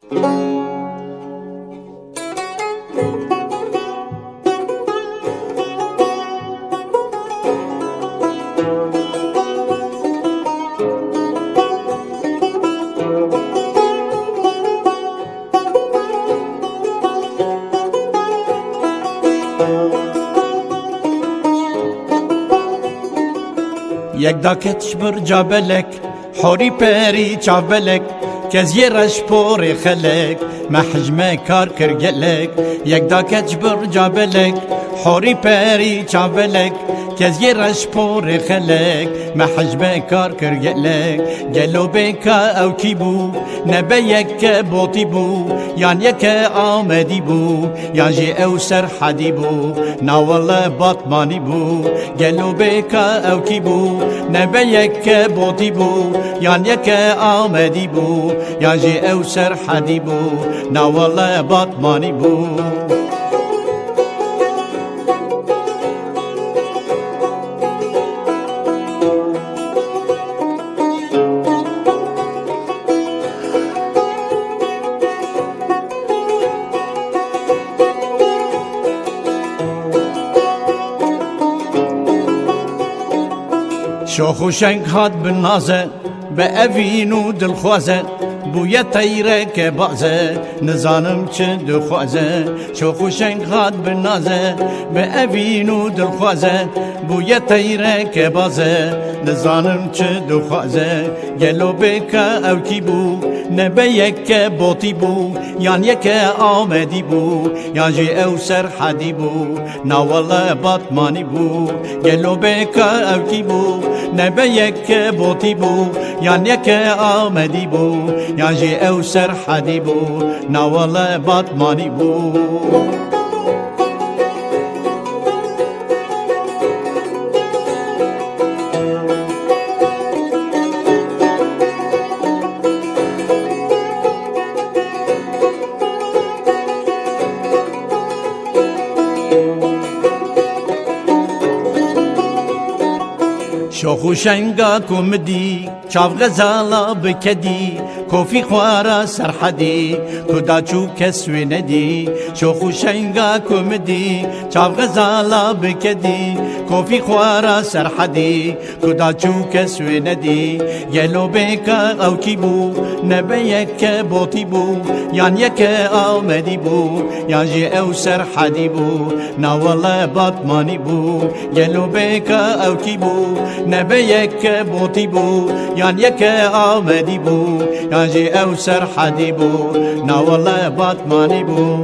یک داکتش بر جابلک حوری پری چاولک کز یه رش پور خلک محجمه کار کرگلک یک داکتش بر جابلک حوری پری چاولک کز یه رش پور خلک محجمه کار کرگلک گلو بکا او کی بو نبه یک بوتی بو یان یک آمدی بو یان جی او سر حدی بو ناول باطمانی بو گلو بکا او کی بو نبه یک بوتی بو یان یک آمدی بو یان جی او سر حدی بو ناول باطمانی بو شوخ و شنگ هات بالنازه به اوین و دلخوازه بویه تیره که بازه نزانم چه دخوازه شوخ و شنگ هات بالنازه به اوین و دلخوازه بویه تیره که بازه نزانم چه دخوازه گلو بکا او کی بو نبه یک بوتی بو یان یک آمدی بو یان جی او سر حدی بو ناوال باطمانی بو گلو بکا او کی بو نبه یک بوتی بو یان یک آمدی بو یان جی او سر حدی بو ناوال باطمانی بو شوخ و شنگا کمدی چاو غزالا بکدی کوفی خوارا سرحدی کدا چو کسوی ندی شوخ و شنگا کمدی چاو غزالا بکدی کوفی خوارا سرحدی کدا چو کسوی ندی گلو بکا او کی بو نبه یک بوتی بو یان یک آمدی بو یان جی او سرحدی بو ناول باطمانی بو گلو بکا او کی بو نبه یک بوتی بو یان یک آمدی بو یان جی او سرحدی بو ناول باطمانی بو